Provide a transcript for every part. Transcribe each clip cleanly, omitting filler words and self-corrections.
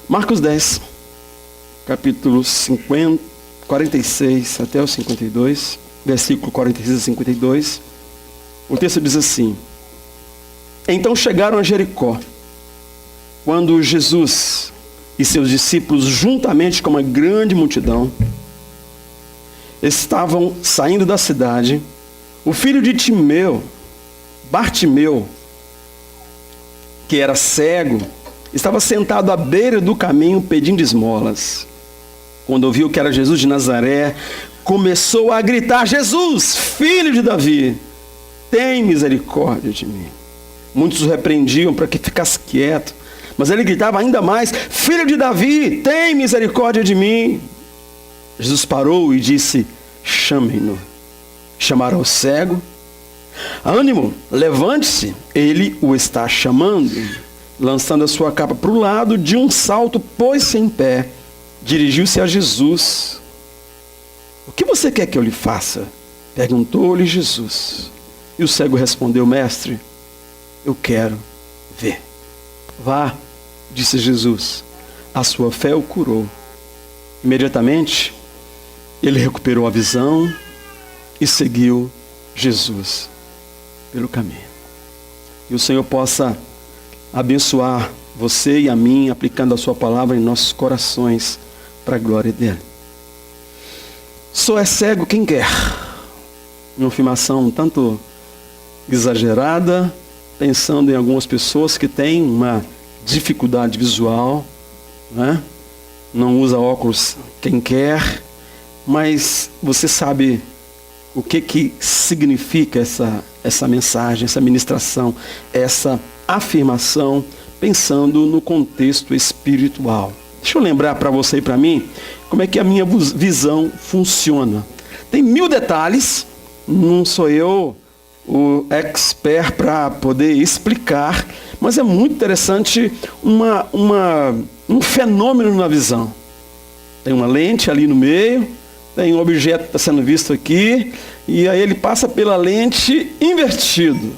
Marcos 10, capítulo 46 até o 52, versículo 46 a 52. O texto diz assim: Então chegaram a Jericó, quando Jesus e seus discípulos, juntamente com uma grande multidão, estavam saindo da cidade. O filho de Timeu, Bartimeu, que era cego, estava sentado à beira do caminho pedindo esmolas. Quando ouviu que era Jesus de Nazaré, começou a gritar: Jesus, filho de Davi, tem misericórdia de mim. Muitos o repreendiam para que ficasse quieto, mas ele gritava ainda mais: Filho de Davi, tem misericórdia de mim. Jesus parou e disse: Chamem-no. Chamaram o cego. Ânimo, levante-se, ele o está chamando. Lançando a sua capa para o lado, de um salto pôs-se em pé, dirigiu-se a Jesus. O que você quer que eu lhe faça? Perguntou-lhe Jesus. E o cego respondeu: Mestre, eu quero ver. Vá, disse Jesus, a sua fé o curou. Imediatamente, ele recuperou a visão e seguiu Jesus pelo caminho. E o Senhor possa abençoar você e a mim, aplicando a sua palavra em nossos corações, para a glória dele. Só é cego quem quer. Uma afirmação um tanto exagerada, pensando em algumas pessoas que têm uma dificuldade visual, né? Não usa óculos quem quer, mas você sabe o que significa essa mensagem, essa ministração, essa afirmação, pensando no contexto espiritual. Deixa eu lembrar para você e para mim como é que a minha visão funciona. Tem 1000 detalhes, não sou eu o expert para poder explicar, mas é muito interessante um fenômeno na visão. Tem uma lente ali no meio, tem um objeto que está sendo visto aqui, e aí ele passa pela lente invertido.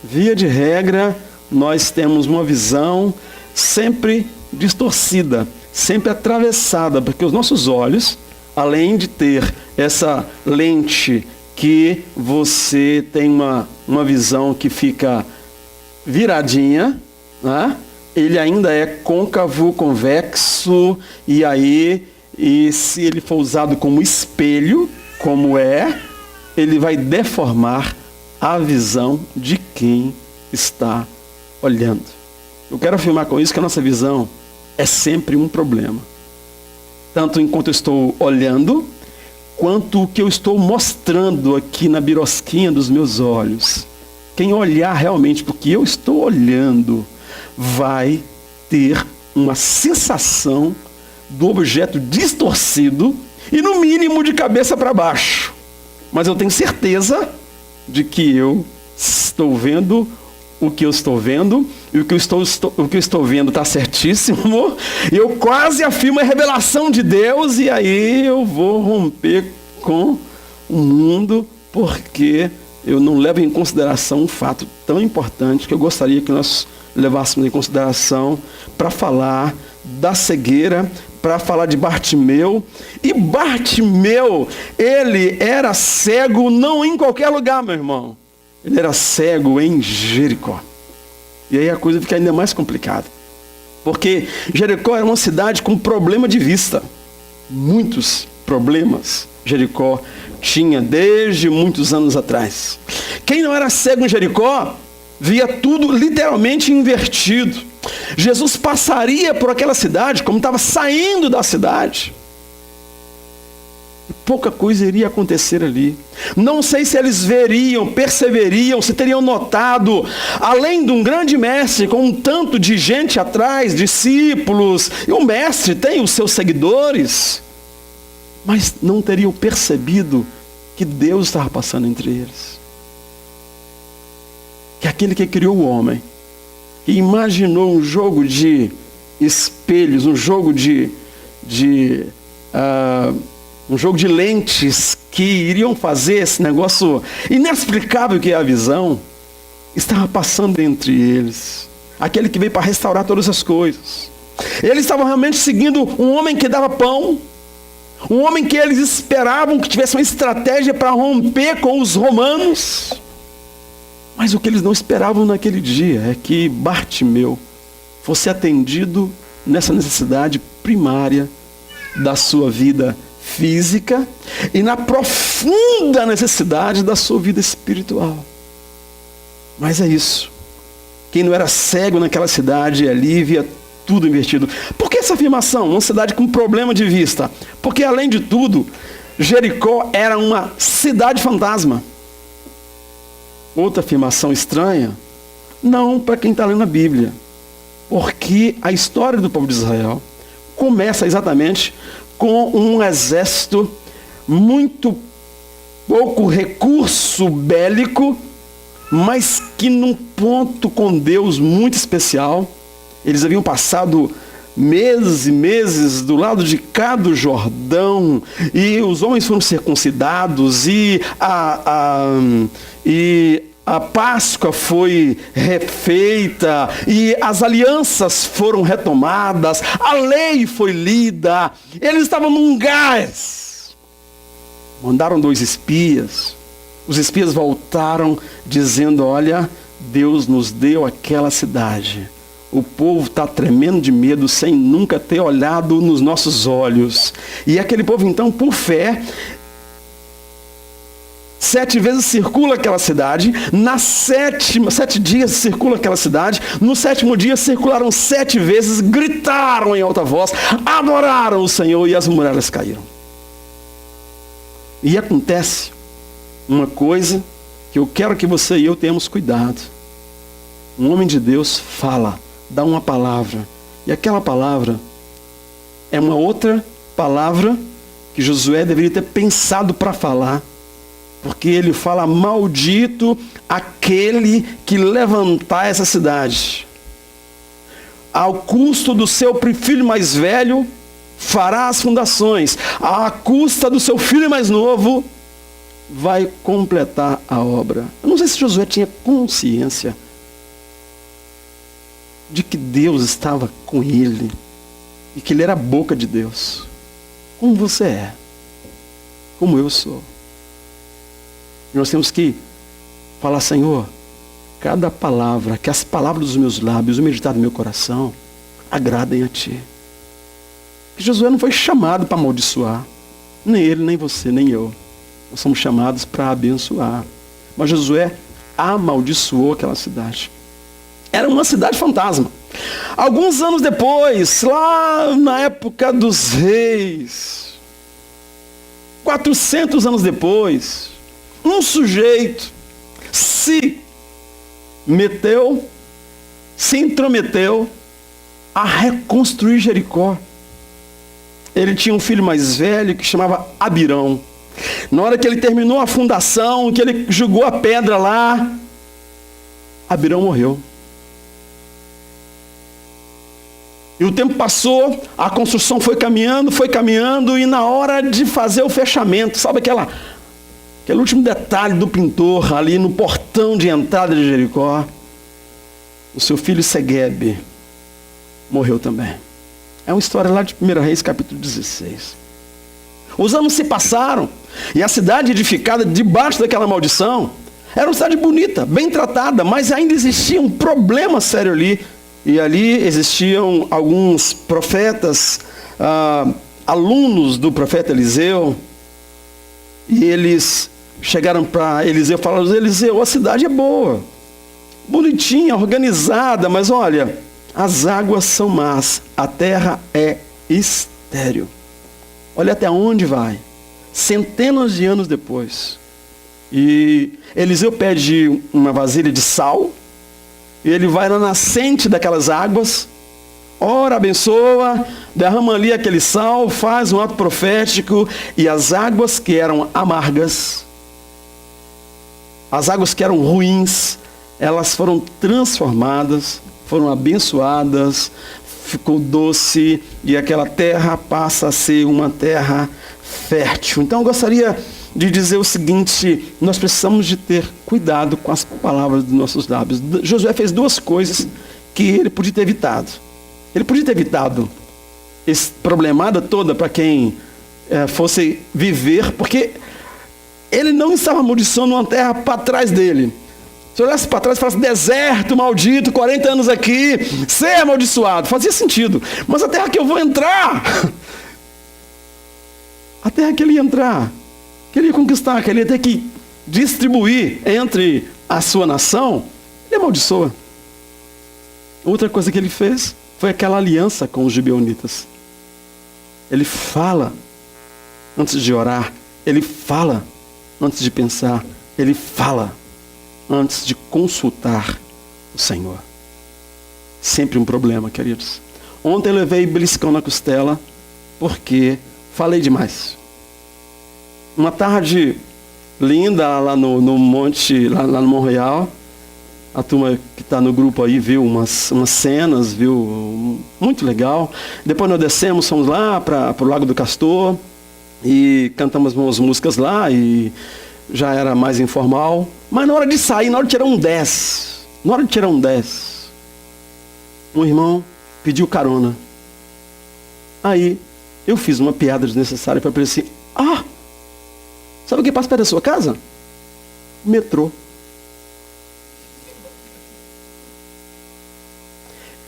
Via de regra, nós temos uma visão sempre distorcida, sempre atravessada, porque os nossos olhos, além de ter essa lente que você tem uma visão que fica viradinha, né? Ele ainda é côncavo, convexo, e se ele for usado como espelho, como ele vai deformar a visão de quem está olhando. Eu quero afirmar com isso que a nossa visão é sempre um problema. Tanto enquanto eu estou olhando, quanto o que eu estou mostrando aqui na birosquinha dos meus olhos. Quem olhar realmente porque eu estou olhando, vai ter uma sensação do objeto distorcido e no mínimo de cabeça para baixo. Mas eu tenho certeza de que eu estou vendo o que eu estou vendo, e o que eu estou vendo está certíssimo. Eu quase afirmo a revelação de Deus, e aí eu vou romper com o mundo, porque eu não levo em consideração um fato tão importante que eu gostaria que nós levássemos em consideração para falar da cegueira, para falar de Bartimeu. E Bartimeu, ele era cego não em qualquer lugar, meu irmão. Ele era cego em Jericó. E aí a coisa fica ainda mais complicada. Porque Jericó era uma cidade com problema de vista. Muitos problemas Jericó tinha desde muitos anos atrás. Quem não era cego em Jericó, via tudo literalmente invertido. Jesus passaria por aquela cidade, como estava saindo da cidade, e pouca coisa iria acontecer ali. Não sei se eles veriam, perceberiam, se teriam notado, além de um grande mestre com um tanto de gente atrás, discípulos, e o mestre tem os seus seguidores, mas não teriam percebido que Deus estava passando entre eles. Que aquele que criou o homem, que imaginou um jogo de espelhos, um jogo de lentes que iriam fazer esse negócio inexplicável que é a visão, estava passando entre eles. Aquele que veio para restaurar todas as coisas. Eles estavam realmente seguindo um homem que dava pão, um homem que eles esperavam que tivesse uma estratégia para romper com os romanos. Mas o que eles não esperavam naquele dia é que Bartimeu fosse atendido nessa necessidade primária da sua vida física e na profunda necessidade da sua vida espiritual. Mas é isso. Quem não era cego naquela cidade ali via tudo invertido. Por que essa afirmação? Uma cidade com problema de vista. Porque, além de tudo, Jericó era uma cidade fantasma. Outra afirmação estranha? Não para quem está lendo a Bíblia. Porque a história do povo de Israel começa exatamente com um exército muito pouco recurso bélico, mas que num ponto com Deus muito especial. Eles haviam passado meses e meses do lado de cá do Jordão, e os homens foram circuncidados, e a Páscoa foi refeita, e as alianças foram retomadas, a lei foi lida, eles estavam num gás. Mandaram 2 espias, os espias voltaram dizendo: olha, Deus nos deu aquela cidade. O povo está tremendo de medo sem nunca ter olhado nos nossos olhos. E aquele povo então, por fé, 7 vezes circula aquela cidade. 7 dias circula aquela cidade. No 7º dia circularam 7 vezes, gritaram em alta voz, adoraram o Senhor e as muralhas caíram. E acontece uma coisa que eu quero que você e eu tenhamos cuidado. Um homem de Deus fala, dá uma palavra, e aquela palavra é uma outra palavra que Josué deveria ter pensado para falar, porque ele fala: maldito aquele que levantar essa cidade, ao custo do seu filho mais velho fará as fundações, à custa do seu filho mais novo vai completar a obra. Eu não sei se Josué tinha consciência de que Deus estava com ele e que ele era a boca de Deus, como você é, como eu sou. E nós temos que falar: Senhor, cada palavra, que as palavras dos meus lábios, o meditar do meu coração, agradem a Ti. Que Josué não foi chamado para amaldiçoar, nem ele, nem você, nem eu. Nós somos chamados para abençoar. Mas Josué amaldiçoou aquela cidade. Era uma cidade fantasma. Alguns anos depois, lá na época dos reis, 400 anos depois, um sujeito se intrometeu a reconstruir Jericó. Ele tinha um filho mais velho que chamava Abirão. Na hora que ele terminou a fundação, que ele jogou a pedra lá, Abirão morreu. E o tempo passou, a construção foi caminhando, e na hora de fazer o fechamento, sabe aquele último detalhe do pintor ali no portão de entrada de Jericó, o seu filho Seguebe morreu também. É uma história lá de 1 Reis, capítulo 16. Os anos se passaram, e a cidade edificada debaixo daquela maldição era uma cidade bonita, bem tratada, mas ainda existia um problema sério ali. E ali existiam alguns profetas, alunos do profeta Eliseu, e eles chegaram para Eliseu e falaram: Eliseu, a cidade é boa, bonitinha, organizada, mas olha, as águas são más, a terra é estéril. Olha até onde vai. Centenas de anos depois. E Eliseu pede uma vasilha de sal, e ele vai na nascente daquelas águas, ora, abençoa, derrama ali aquele sal, faz um ato profético, e as águas que eram amargas, as águas que eram ruins, elas foram transformadas, foram abençoadas, ficou doce, e aquela terra passa a ser uma terra fértil. Então eu gostaria de dizer o seguinte: nós precisamos de ter cuidado com as palavras dos nossos lábios. Josué fez 2 coisas que ele podia ter evitado. Ele podia ter evitado problemada toda para quem fosse viver, porque ele não estava amaldiçoando uma terra para trás dele. Se olhasse para trás e falasse, deserto maldito, 40 anos aqui, ser amaldiçoado, fazia sentido. Mas a terra que eu vou entrar, a terra que ele ia entrar, que ele ia conquistar, que ele ia ter que distribuir entre a sua nação, ele amaldiçoa. Outra coisa que ele fez foi aquela aliança com os gibeonitas. Ele fala antes de orar, ele fala antes de pensar, ele fala antes de consultar o Senhor. Sempre um problema, queridos. Ontem eu levei beliscão na costela porque falei demais. Uma tarde linda lá no monte, lá no Montreal. A turma que está no grupo aí viu umas cenas, viu? Muito legal. Depois nós descemos, fomos lá para o Lago do Castor e cantamos umas músicas lá e já era mais informal. Mas na hora de sair, na hora de tirar um 10, um irmão pediu carona. Aí eu fiz uma piada desnecessária para ele assim, sabe o que passa perto da sua casa? Metrô.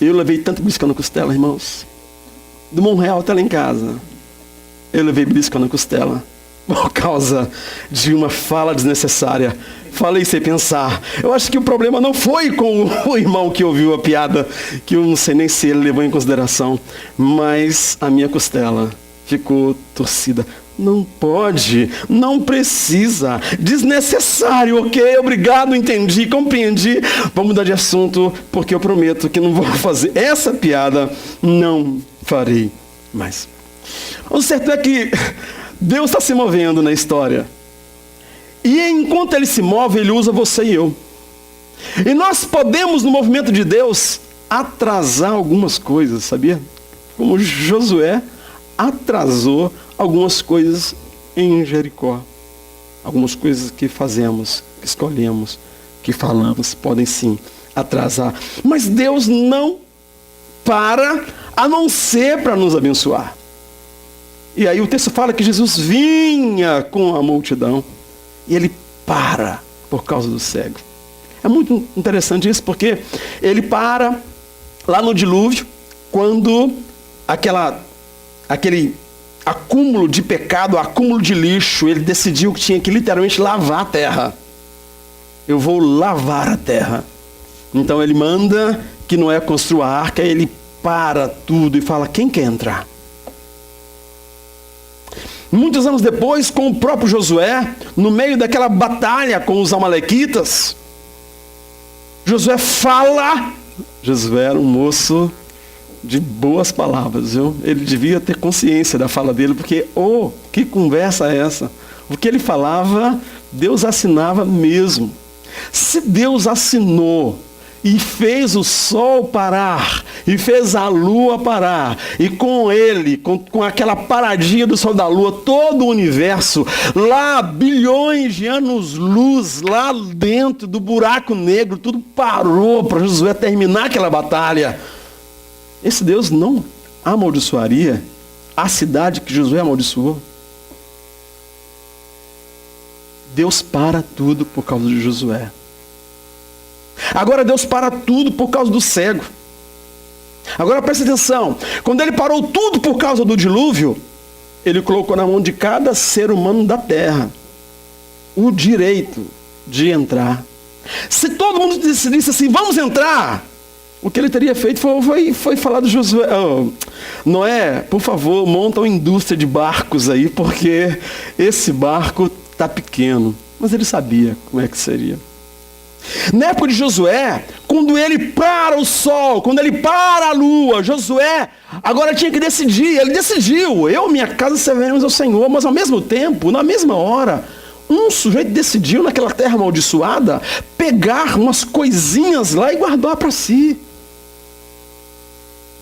Eu levei tanto beliscão na costela, irmãos. Do Montreal até lá em casa. Eu levei beliscão na costela. Por causa de uma fala desnecessária. Falei sem pensar. Eu acho que o problema não foi com o irmão que ouviu a piada, que eu não sei nem se ele levou em consideração, mas a minha costela ficou torcida. Não pode, não precisa, desnecessário, ok, obrigado, entendi, compreendi. Vamos mudar de assunto, porque eu prometo que não vou fazer essa piada, não farei mais. O certo é que Deus está se movendo na história. E enquanto Ele se move, Ele usa você e eu. E nós podemos, no movimento de Deus, atrasar algumas coisas, sabia? Como Josué atrasou algumas coisas em Jericó. Algumas coisas que fazemos, que escolhemos, que falamos, podem sim atrasar. Mas Deus não para, a não ser para nos abençoar. E aí o texto fala que Jesus vinha com a multidão e ele para por causa do cego. É muito interessante isso, porque ele para lá no dilúvio, quando aquele acúmulo de pecado, acúmulo de lixo, ele decidiu que tinha que literalmente lavar a terra. Eu vou lavar a terra. Então ele manda que Noé construa a arca, ele para tudo e fala, quem quer entrar? Muitos anos depois, com o próprio Josué, no meio daquela batalha com os amalequitas, Josué fala. Josué era um moço de boas palavras, viu? Ele devia ter consciência da fala dele, porque, que conversa é essa? O que ele falava, Deus assinava mesmo. Se Deus assinou e fez o sol parar, e fez a lua parar, e com ele, com aquela paradinha do sol e da lua, todo o universo, lá bilhões de anos-luz, lá dentro do buraco negro, tudo parou para Josué terminar aquela batalha. Esse Deus não amaldiçoaria a cidade que Josué amaldiçoou? Deus para tudo por causa de Josué. Agora Deus para tudo por causa do cego. Agora presta atenção. Quando ele parou tudo por causa do dilúvio, ele colocou na mão de cada ser humano da terra o direito de entrar. Se todo mundo decidisse assim, vamos entrar, o que ele teria feito foi falar do Josué, Noé, por favor, monta uma indústria de barcos aí, porque esse barco está pequeno. Mas ele sabia como é que seria. Na época de Josué, quando ele para o sol, quando ele para a lua, Josué agora tinha que decidir. Ele decidiu, eu e minha casa serviremos ao Senhor. Mas ao mesmo tempo, na mesma hora, um sujeito decidiu naquela terra amaldiçoada pegar umas coisinhas lá e guardar para si.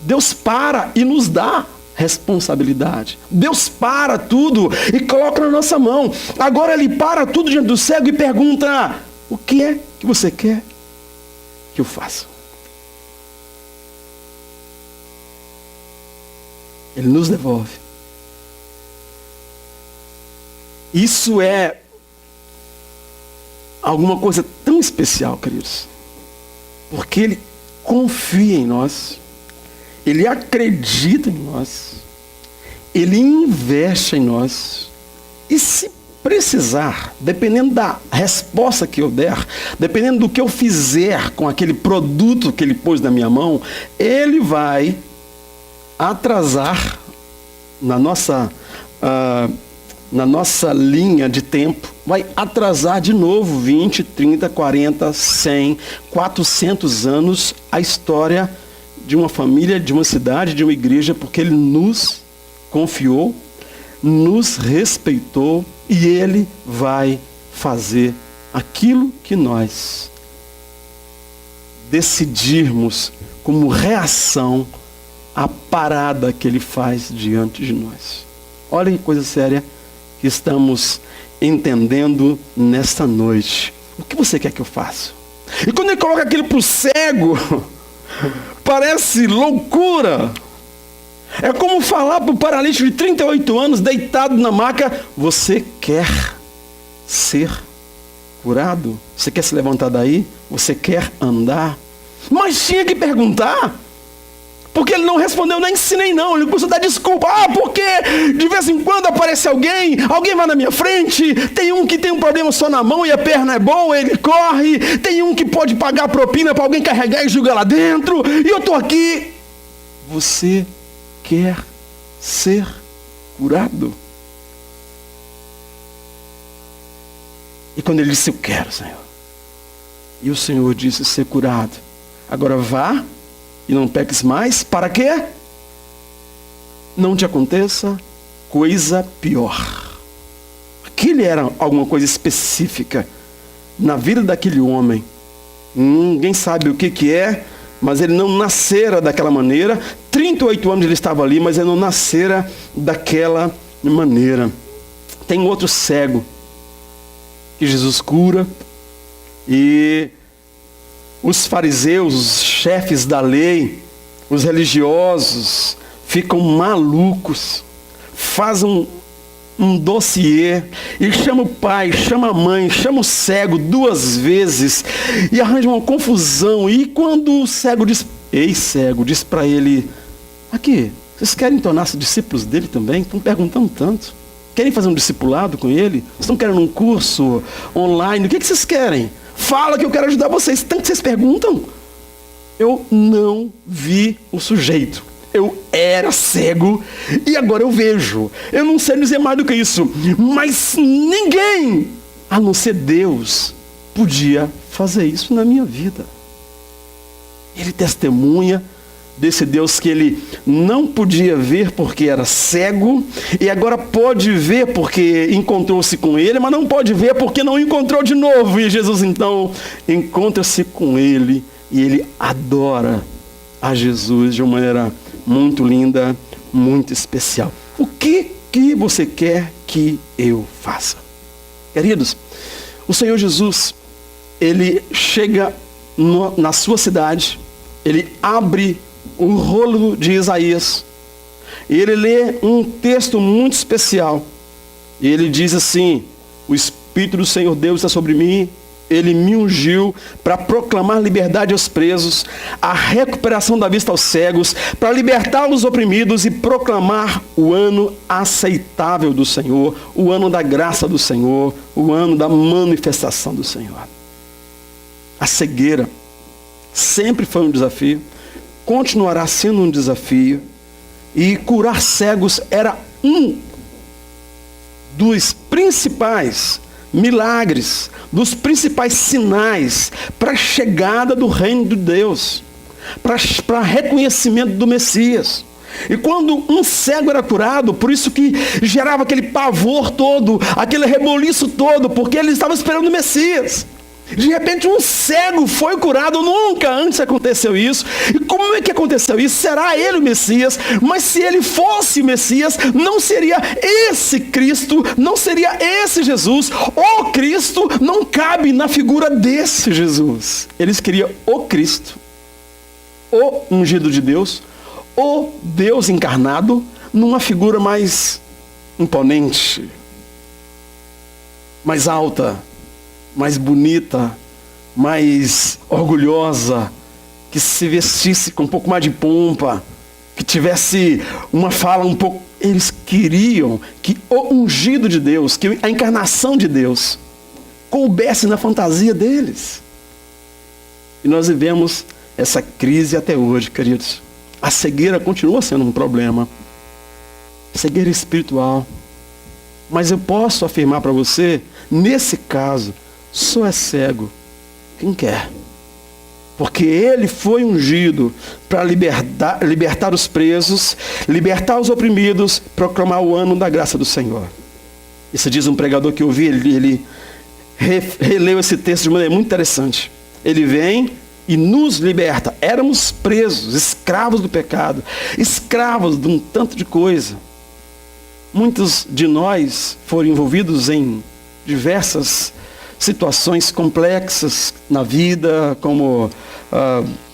Deus para e nos dá responsabilidade. Deus para tudo e coloca na nossa mão. Agora ele para tudo diante do cego e pergunta, o que é que você quer que eu faça? Ele nos devolve. Isso é alguma coisa tão especial, queridos. Porque Ele confia em nós. Ele acredita em nós. Ele investe em nós. E se precisar, dependendo da resposta que eu der, dependendo do que eu fizer com aquele produto que Ele pôs na minha mão, Ele vai atrasar na nossa linha de tempo, vai atrasar de novo 20, 30, 40, 100, 400 anos a história de uma família, de uma cidade, de uma igreja, porque Ele nos confiou, nos respeitou e Ele vai fazer aquilo que nós decidirmos como reação à parada que Ele faz diante de nós. Olha que coisa séria que estamos entendendo nesta noite. O que você quer que eu faça? E quando Ele coloca aquilo para o cego, parece loucura. É como falar para o paralítico de 38 anos, deitado na maca: você quer ser curado? Você quer se levantar daí? Você quer andar? Mas tinha que perguntar. Porque ele não respondeu nem sim nem não. Ele começou a dar desculpa. Porque de vez em quando aparece alguém vai na minha frente. Tem um que tem um problema só na mão e a perna é boa, ele corre. Tem um que pode pagar propina para alguém carregar e jogar lá dentro. E eu estou aqui. Você quer ser curado? E quando ele disse: eu quero, Senhor. E o Senhor disse: ser curado. Agora vá e não peques mais. Para quê? Não te aconteça coisa pior. Aquilo era alguma coisa específica na vida daquele homem. Ninguém sabe o que é, mas ele não nascera daquela maneira. 38 anos ele estava ali, mas ele não nascera daquela maneira. Tem outro cego que Jesus cura, e os fariseus, os chefes da lei, os religiosos, ficam malucos, fazem um dossiê e chama o pai, chama a mãe, chama o cego 2 vezes e arranja uma confusão. E quando o cego diz: ei, cego, diz para ele: aqui, vocês querem tornar-se discípulos dele também? Estão perguntando tanto. Querem fazer um discipulado com ele? Vocês estão querendo um curso online? O que vocês querem? Fala que eu quero ajudar vocês. Tanto que vocês perguntam. Eu não vi o sujeito. Eu era cego e agora eu vejo. Eu não sei dizer mais do que isso. Mas ninguém, a não ser Deus, podia fazer isso na minha vida. Ele testemunha desse Deus que ele não podia ver porque era cego, e agora pode ver porque encontrou-se com ele, mas não pode ver porque não encontrou de novo. E Jesus então encontra-se com ele e ele adora a Jesus de uma maneira muito linda, muito especial. O que você quer que eu faça? Queridos, o Senhor Jesus, ele chega na sua cidade, ele abre o rolo de Isaías, e ele lê um texto muito especial, e ele diz assim: o Espírito do Senhor Deus está sobre mim, ele me ungiu para proclamar liberdade aos presos, a recuperação da vista aos cegos, para libertar os oprimidos e proclamar o ano aceitável do Senhor, o ano da graça do Senhor, o ano da manifestação do Senhor. A cegueira sempre foi um desafio, continuará sendo um desafio, e curar cegos era um dos principais milagres, dos principais sinais para a chegada do reino de Deus, para reconhecimento do Messias. E quando um cego era curado, por isso que gerava aquele pavor todo, aquele reboliço todo, porque ele estava esperando o Messias. De repente um cego foi curado, nunca antes aconteceu isso. E como é que aconteceu isso? Será ele o Messias? Mas se ele fosse o Messias, não seria esse Cristo, não seria esse Jesus. O Cristo não cabe na figura desse Jesus. Eles queriam o Cristo, o ungido de Deus, o Deus encarnado, numa figura mais imponente, mais alta, mais bonita, mais orgulhosa, que se vestisse com um pouco mais de pompa, que tivesse uma fala um pouco... Eles queriam que o ungido de Deus, que a encarnação de Deus, coubesse na fantasia deles. E nós vivemos essa crise até hoje, queridos. A cegueira continua sendo um problema. Cegueira espiritual. Mas eu posso afirmar para você, nesse caso, só é cego quem quer. Porque ele foi ungido para libertar os presos, libertar os oprimidos, proclamar o ano da graça do Senhor. Isso diz um pregador que eu vi, ele releu esse texto de maneira muito interessante. Ele vem e nos liberta. Éramos presos, escravos do pecado, escravos de um tanto de coisa. Muitos de nós foram envolvidos em diversas situações complexas na vida, como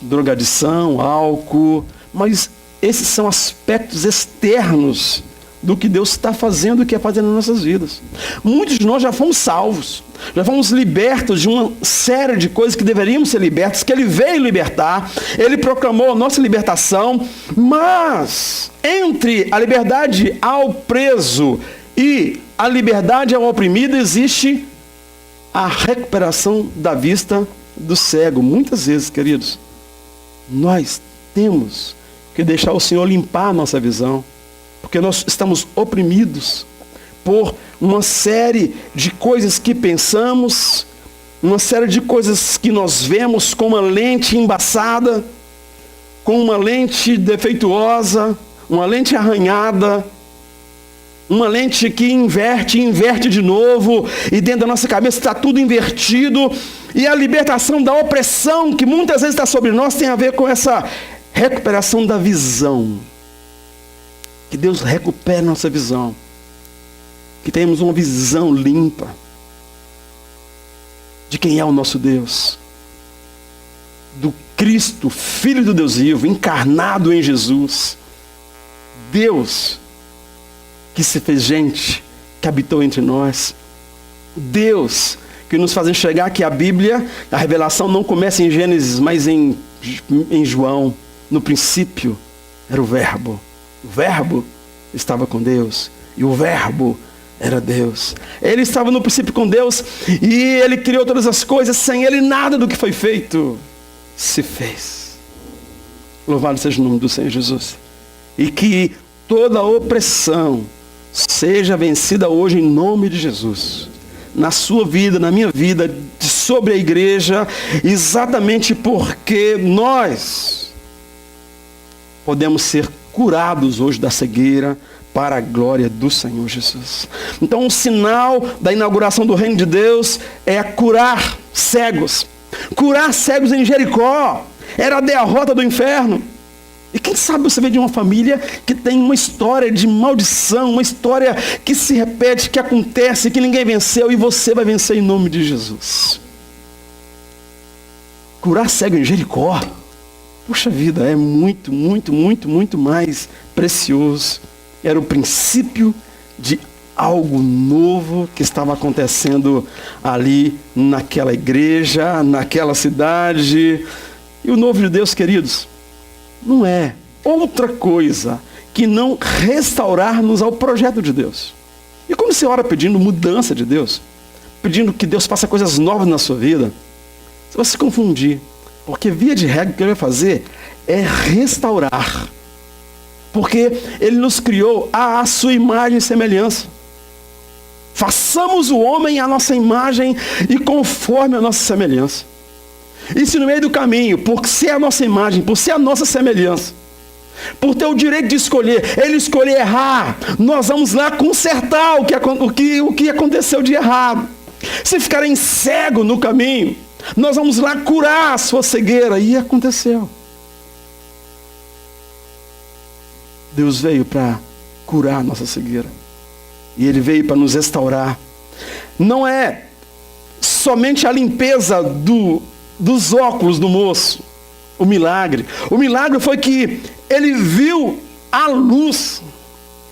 drogadição, álcool, mas esses são aspectos externos do que Deus está fazendo e quer fazer nas nossas vidas. Muitos de nós já fomos salvos, já fomos libertos de uma série de coisas que deveríamos ser libertos, que Ele veio libertar, Ele proclamou a nossa libertação, mas entre a liberdade ao preso e a liberdade ao oprimido existe a recuperação da vista do cego. Muitas vezes, queridos, nós temos que deixar o Senhor limpar a nossa visão, porque nós estamos oprimidos por uma série de coisas que pensamos, uma série de coisas que nós vemos com uma lente embaçada, com uma lente defeituosa, uma lente arranhada, uma lente que inverte de novo, e dentro da nossa cabeça está tudo invertido, e a libertação da opressão que muitas vezes está sobre nós tem a ver com essa recuperação da visão. Que Deus recupere nossa visão, que tenhamos uma visão limpa de quem é o nosso Deus, do Cristo, Filho do Deus vivo, encarnado em Jesus, Deus que se fez gente, que habitou entre nós, Deus que nos faz enxergar que a Bíblia, a revelação não começa em Gênesis, mas em João. No princípio era o Verbo estava com Deus, e o Verbo era Deus. Ele estava no princípio com Deus, e Ele criou todas as coisas. Sem Ele nada do que foi feito se fez. Louvado seja o nome do Senhor Jesus. E que toda opressão seja vencida hoje em nome de Jesus, na sua vida, na minha vida, sobre a igreja, exatamente porque nós podemos ser curados hoje da cegueira para a glória do Senhor Jesus. Então, um sinal da inauguração do reino de Deus é curar cegos. Curar cegos em Jericó era a derrota do inferno. E quem sabe você vem de uma família que tem uma história de maldição, uma história que se repete, que acontece, que ninguém venceu, e você vai vencer em nome de Jesus. Curar cego em Jericó, puxa vida, é muito, muito, muito, muito mais precioso. Era o princípio de algo novo que estava acontecendo ali naquela igreja, naquela cidade. E o novo de Deus, queridos, não é outra coisa que não restaurar-nos ao projeto de Deus. E quando você ora pedindo mudança de Deus, pedindo que Deus faça coisas novas na sua vida, você vai se confundir. Porque via de regra o que Ele vai fazer é restaurar. Porque Ele nos criou à sua imagem e semelhança. Façamos o homem à nossa imagem e conforme a nossa semelhança. E se no meio do caminho, por ser a nossa imagem, por ser a nossa semelhança, por ter o direito de escolher, Ele escolher errar, nós vamos lá consertar o que aconteceu de errado. Se ficarem cego no caminho, nós vamos lá curar a sua cegueira. E aconteceu. Deus veio para curar a nossa cegueira. E Ele veio para nos restaurar. Não é somente a limpeza dos óculos do moço, o milagre. O milagre foi que ele viu a luz.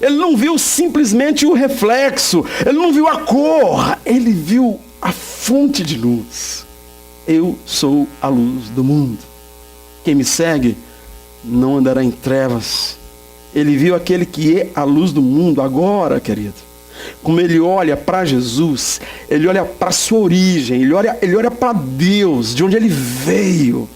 Ele não viu simplesmente o reflexo, ele não viu a cor, ele viu a fonte de luz. Eu sou a luz do mundo. Quem me segue não andará em trevas. Ele viu aquele que é a luz do mundo agora, querido. Como ele olha para Jesus, ele olha para a sua origem, ele olha para Deus, de onde ele veio.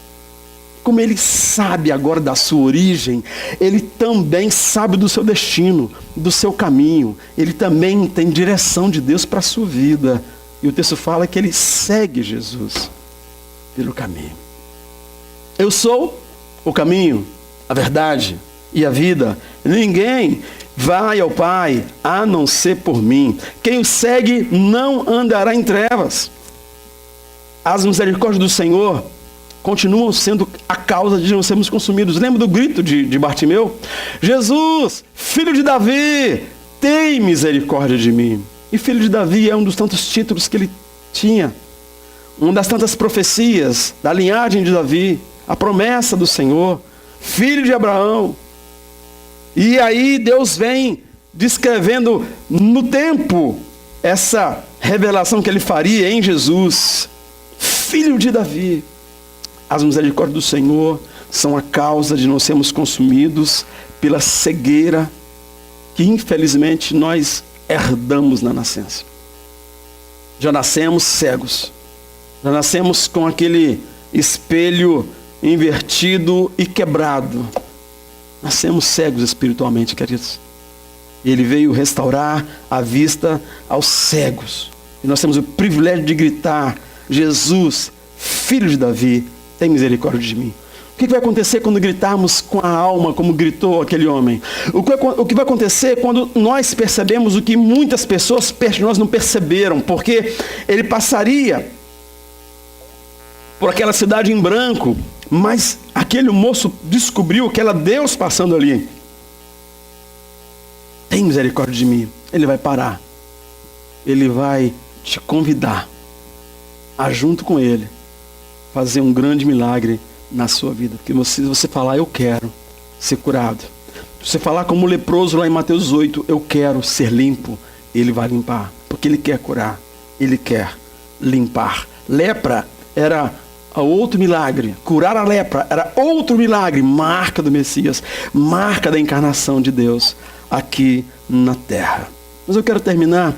Como ele sabe agora da sua origem, ele também sabe do seu destino, do seu caminho. Ele também tem direção de Deus para a sua vida. E o texto fala que ele segue Jesus pelo caminho. Eu sou o caminho, a verdade e a vida. Ninguém vai ao Pai a não ser por mim. Quem o segue não andará em trevas. As misericórdias do Senhor continuam sendo a causa de não sermos consumidos. Lembra do grito de Bartimeu? Jesus, filho de Davi, tem misericórdia de mim. E filho de Davi é um dos tantos títulos que ele tinha. Uma das tantas profecias da linhagem de Davi. A promessa do Senhor. Filho de Abraão. E aí Deus vem descrevendo no tempo essa revelação que ele faria em Jesus. Filho de Davi. As misericórdias do Senhor são a causa de não sermos consumidos pela cegueira que infelizmente nós herdamos na nascença. Já nascemos cegos. Já nascemos com aquele espelho invertido e quebrado. Nascemos cegos espiritualmente, queridos. E ele veio restaurar a vista aos cegos. E nós temos o privilégio de gritar: Jesus, filho de Davi, tem misericórdia de mim. O que vai acontecer quando gritarmos com a alma, como gritou aquele homem? O que vai acontecer quando nós percebemos o que muitas pessoas perto de nós não perceberam? Porque ele passaria por aquela cidade em branco, mas aquele moço descobriu que era Deus passando ali. Tem misericórdia de mim. Ele vai parar. Ele vai te convidar a, junto com ele, fazer um grande milagre na sua vida. Porque você falar, eu quero ser curado. Se você falar como o leproso lá em Mateus 8, eu quero ser limpo, ele vai limpar. Porque ele quer curar. Ele quer limpar. Lepra era outro milagre. Curar a lepra era outro milagre. Marca do Messias. Marca da encarnação de Deus aqui na terra. Mas eu quero terminar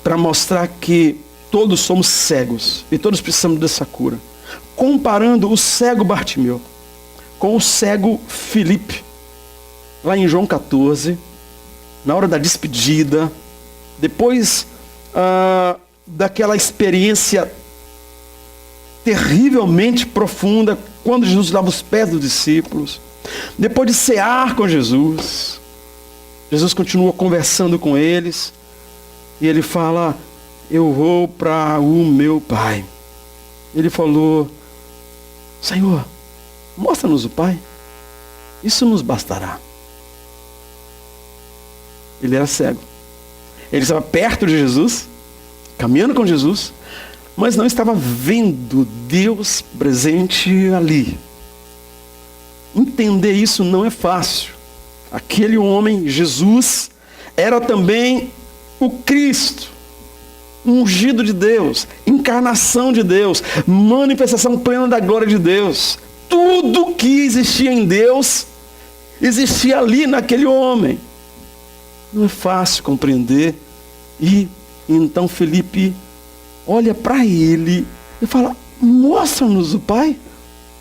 para mostrar que todos somos cegos e todos precisamos dessa cura. Comparando o cego Bartimeu com o cego Filipe. Lá em João 14, na hora da despedida, depois daquela experiência terrivelmente profunda, quando Jesus lava os pés dos discípulos, depois de cear com Jesus, Jesus continua conversando com eles, e ele fala: eu vou para o meu Pai. Ele falou: Senhor, mostra-nos o Pai, isso nos bastará. Ele era cego, ele estava perto de Jesus, caminhando com Jesus, mas não estava vendo Deus presente ali. Entender isso não é fácil. Aquele homem, Jesus, era também o Cristo, ungido de Deus, encarnação de Deus, manifestação plena da glória de Deus. Tudo que existia em Deus, existia ali naquele homem. Não é fácil compreender. E então Filipe olha para ele e fala: mostra-nos o Pai,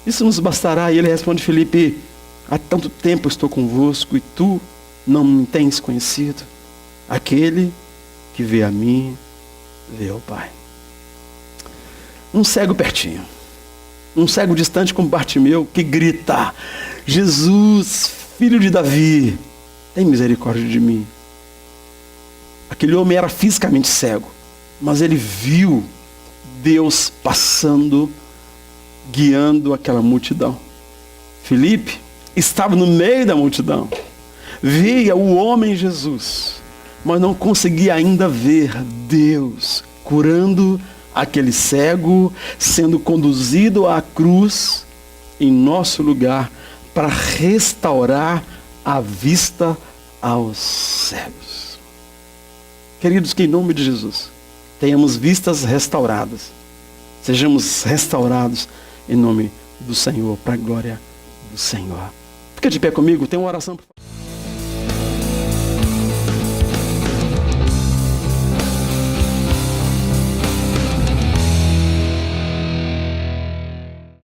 isso nos bastará. E ele responde: Filipe, há tanto tempo estou convosco e tu não me tens conhecido. Aquele que vê a mim, vê ao Pai. Um cego pertinho, um cego distante como Bartimeu, que grita: Jesus, filho de Davi, tem misericórdia de mim. Aquele homem era fisicamente cego, mas ele viu Deus passando, guiando aquela multidão. Filipe estava no meio da multidão, via o homem Jesus, mas não conseguia ainda ver Deus curando aquele cego, sendo conduzido à cruz em nosso lugar para restaurar a vista aos cegos. Queridos, que em nome de Jesus tenhamos vistas restauradas. Sejamos restaurados em nome do Senhor, para a glória do Senhor. Fica de pé comigo, tem uma oração.